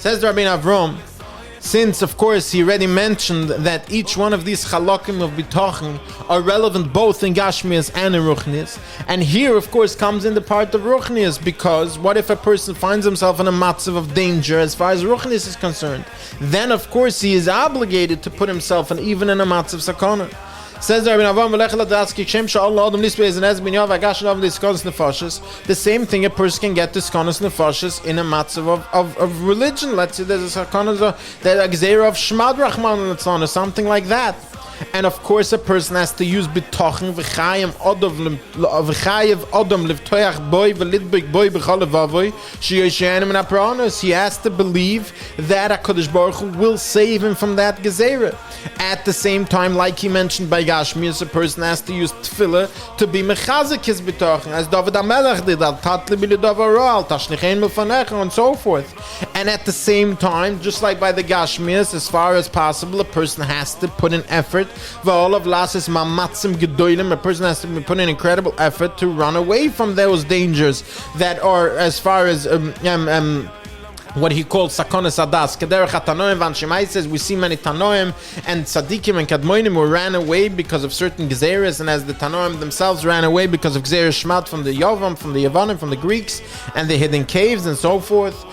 Says the Rabbeinu Avram, since, of course, he already mentioned that each one of these chalakim of bitachon are relevant both in Gashmias and in Ruchnias. And here, of course, comes in the part of Ruchnias, because what if a person finds himself in a matzav of danger as far as Ruchnias is concerned? Then, of course, he is obligated to put himself even in a matzav sakana. Says the same thing, a person can get this konos nefashis in a matzav of religion. Let's say there's a konos that a gzeira of shmad rachman or something like that. And of course, a person has to use bitachon v'chayev odom livtoyach boy v'lidbek boy b'chalevavoy sheyoshenim in aparanos. He has to believe that HaKadosh Baruch Hu will save him from that gezerah. At the same time, like he mentioned by Gashmias, a person has to use tefillah to be mechazik his bitachon, as David HaMelech did, al tatli b'lidavar al tashnichein milfanecha, and so forth. And at the same time, just like by the Gashmias, as far as possible, a person has to put in effort. A person has to put in incredible effort to run away from those dangers that are, as far as what he calls sakonas adas. Kederech hatanoim van Shemai says we see many tanoim and tzaddikim and kadmoinim who ran away because of certain gezeres, and as the tanoim themselves ran away because of gezer shmat from the Yavam, from the Yavanim, from the Greeks, and they hid in caves and so forth.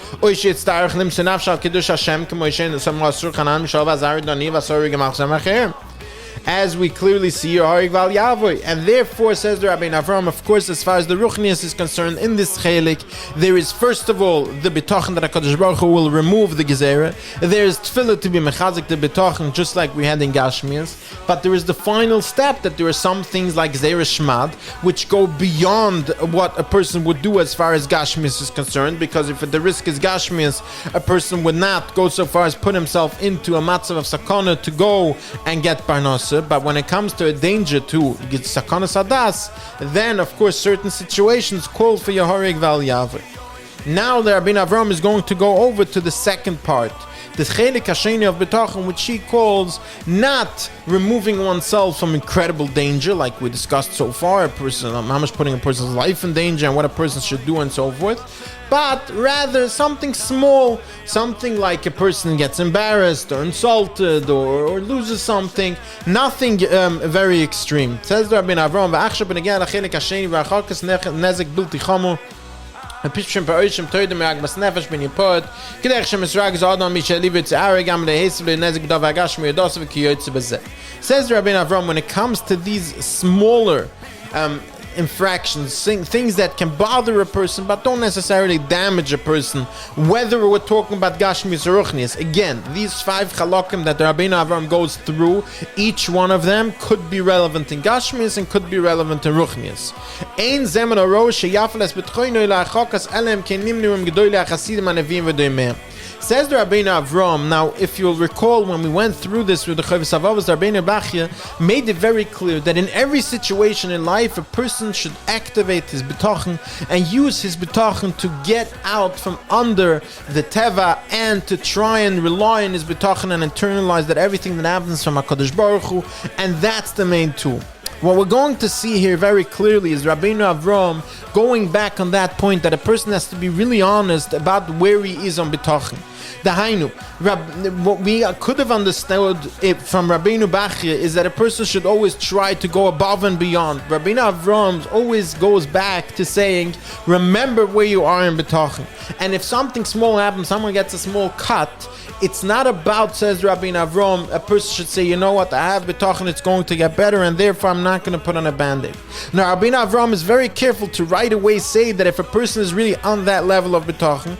As we clearly see, and therefore, says the Rabbeinu Avram, of course, as far as the Ruchnias is concerned, in this chelik, there is first of all the bitachon that HaKadosh Baruch Hu will remove the gezerah. There is tefillah to be mechazik the bitachon, just like we had in Gashmias. But there is the final step, that there are some things like gezerah shmad, which go beyond what a person would do as far as Gashmias is concerned, because if the risk is Gashmias, a person would not go so far as put himself into a matzav of sakana to go and get parnas. But when it comes to a danger to get sakonas adas, then of course certain situations call for Yehorig Val Yavri. Now the Rabbeinu Avram is going to go over to the second part, the chelik hasheni of bitachon, which he calls not removing oneself from incredible danger, like we discussed so far, a person, how much putting a person's life in danger and what a person should do and so forth, but rather something small, something like a person gets embarrassed or insulted or loses something, nothing very extreme. Says the Rabbeinu Avram, v'achshav b'negei l'chelik hasheni v'acharkas nezek bilti chamo. A pishim pa'oshim toydem me'agbas nefesh bin yipod k'derech shemisrag z'adam mishaliv arigam le'hesav le'nezik b'dav ha'gash mi'yodos v'kiyotze b'zeh. Says the Rabbeinu Avram, when it comes to these smaller infractions, things that can bother a person but don't necessarily damage a person, whether we're talking about Gashmias or Ruchnias. Again, these 5 chalakim that the Rabbeinu Avram goes through, each one of them could be relevant in Gashmias and could be relevant in Ruchnias. Ein zemen oro sheyafeles betchoinu la'achokas elem kenimnu im gedoi la'achasidim anevim v'doimeh. Says the Rabbeinu Avram. Now, if you'll recall, when we went through this with the Chovos HaLevavos, the Rabbeinu Bachya made it very clear that in every situation in life, a person should activate his bitachon and use his bitachon to get out from under the teva and to try and rely on his bitachon and internalize that everything that happens from HaKadosh Baruch Hu, and that's the main tool. What we're going to see here very clearly is Rabbeinu Avram going back on that point that a person has to be really honest about where he is on bitachon. Dahainu, what we could have understood it from Rabbeinu Bachya is that a person should always try to go above and beyond. Rabbeinu Avram always goes back to saying, remember where you are in bitachon. And if something small happens, someone gets a small cut, it's not about, says Rabbeinu Avram, a person should say, you know what, I have bitachon, it's going to get better, and therefore I'm not going to put on a band-aid. Now, Rabbeinu Avram is very careful to right away say that if a person is really on that level of bitachon,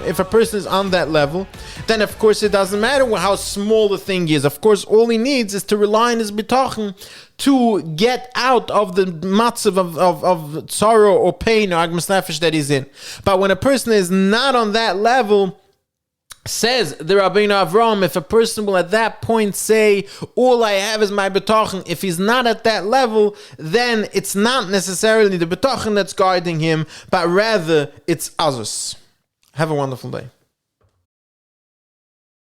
if a person is on that level, then of course it doesn't matter how small the thing is. Of course, all he needs is to rely on his bitachon to get out of the matzav of sorrow or pain or agmas nefesh that he's in. But when a person is not on that level, says the Rabbeinu Avram, if a person will at that point say, all I have is my bitachon, if he's not at that level, then it's not necessarily the bitachon that's guiding him, but rather it's others. Have a wonderful day.